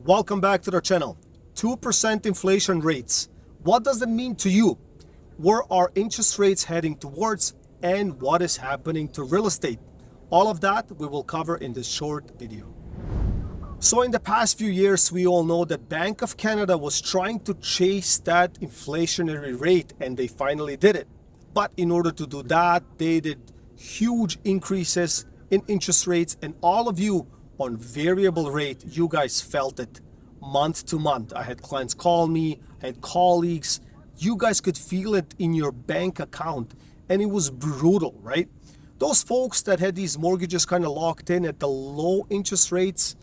Welcome back to the channel. 2% inflation rates. What does that mean to you? Where are interest rates heading towards? And what is happening to real estate? All of that we will cover in this short video. So in the past few years, we all know that Bank of Canada was trying to chase that inflationary rate, and they finally did it. But in order to do that, they did huge increases in interest rates, and all of you on variable rate, you guys felt it month to month. I had clients call me, I had colleagues. You guys could feel it in your bank account, and it was brutal, right? Those folks that had these mortgages kind of locked in at the low interest rates,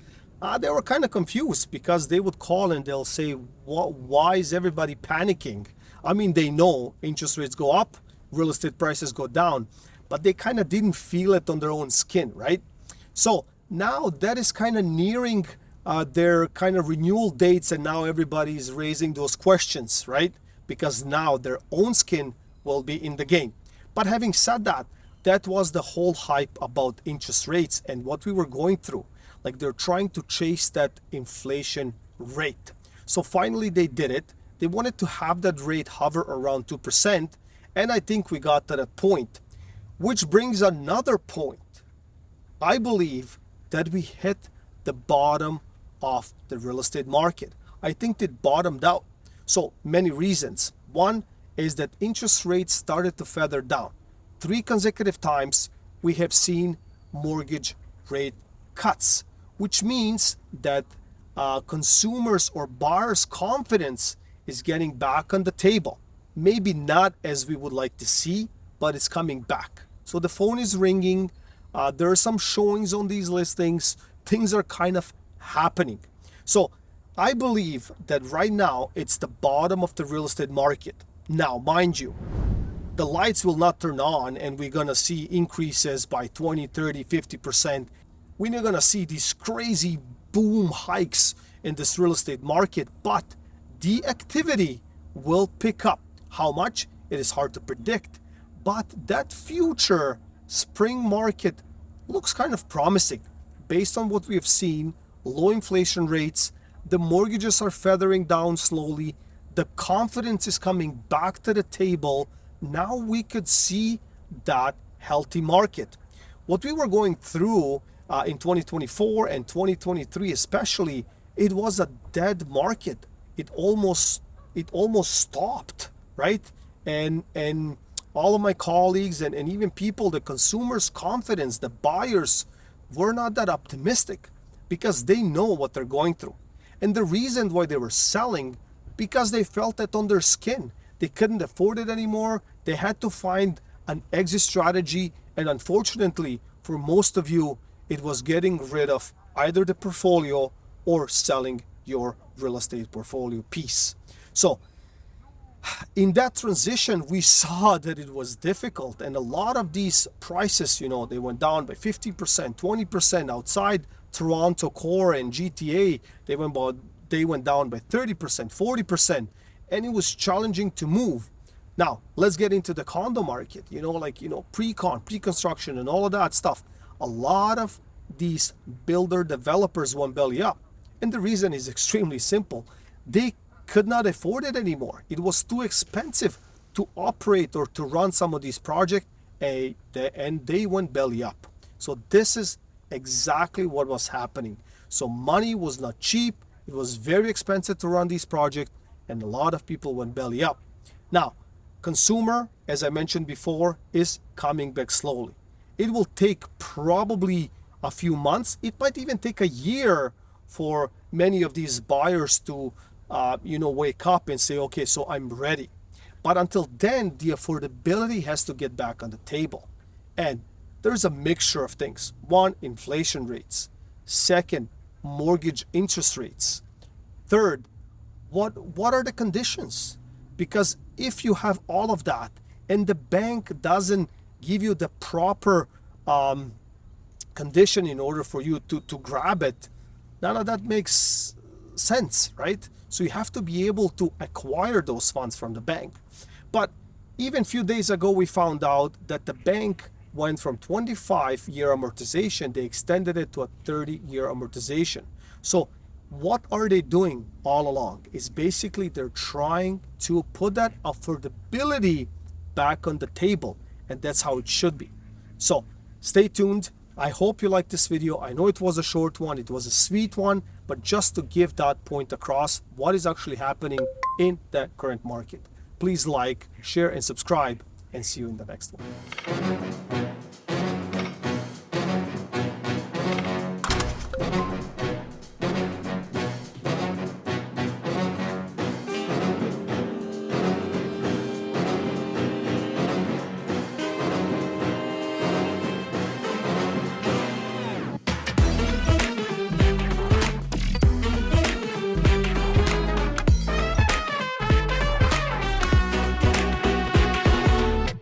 they were kind of confused because they would call and they'll say, why is everybody panicking? I mean, they know interest rates go up, real estate prices go down, but they kind of didn't feel it on their own skin, right? So now that is kind of nearing their kind of renewal dates, and now everybody is raising those questions, right? Because now their own skin will be in the game. But having said that, that was the whole hype about interest rates and what we were going through. Like, they're trying to chase that inflation rate. So finally they did it. They wanted to have that rate hover around 2%. And I think we got to that point, which brings another point. I believe that we hit the bottom of the real estate market. I think it bottomed out. So many reasons. One is that interest rates started to feather down. 3 consecutive times we have seen mortgage rate cuts, which means that consumers or buyers' confidence is getting back on the table. Maybe not as we would like to see, but it's coming back. So the phone is ringing. There are some showings on these listings. Things are kind of happening. So I believe that right now it's the bottom of the real estate market. Now, mind you, the lights will not turn on and we're going to see increases by 20, 30, 50%. We're not going to see these crazy boom hikes in this real estate market, but the activity will pick up. How much? It is hard to predict, but that future spring market looks kind of promising based on what we have seen. Low inflation rates, the mortgages are feathering down slowly, the confidence is coming back to the table. Now we could see that healthy market. What we were going through in 2024 and 2023 especially, it was a dead market. It almost stopped, right? And all of my colleagues and even people, the consumers' confidence, the buyers were not that optimistic because they know what they're going through. And the reason why they were selling, because they felt it on their skin. They couldn't afford it anymore. They had to find an exit strategy. And unfortunately, for most of you, it was getting rid of either the portfolio or selling your real estate portfolio piece. So in that transition, we saw that it was difficult, and a lot of these prices, they went down by 50%, 20% outside Toronto core and GTA. They went down by 30%, 40%, and it was challenging to move. Now, let's get into the condo market, pre-construction and all of that stuff. A lot of these builder developers went belly up. And the reason is extremely simple. They could not afford it anymore. It was too expensive to operate or to run some of these projects, and they went belly up. So this is exactly what was happening. So money was not cheap. It was very expensive to run these projects, and a lot of people went belly up. Now, consumer, as I mentioned before, is coming back slowly. It will take probably a few months. It might even take a year for many of these buyers to wake up and say, okay, so I'm ready. But until then, the affordability has to get back on the table. And there's a mixture of things. One, inflation rates. Second, mortgage interest rates. Third, what are the conditions? Because if you have all of that and the bank doesn't give you the proper condition in order for you to grab it, none of that makes sense, right? So you have to be able to acquire those funds from the bank. But even a few days ago, we found out that the bank went from 25-year amortization, they extended it to a 30-year amortization. So what are they doing all along? Is basically they're trying to put that affordability back on the table, and that's how it should be. So stay tuned. I hope you liked this video. I know it was a short one, it was a sweet one, but just to give that point across, what is actually happening in the current market. Please like, share, and subscribe, and see you in the next one.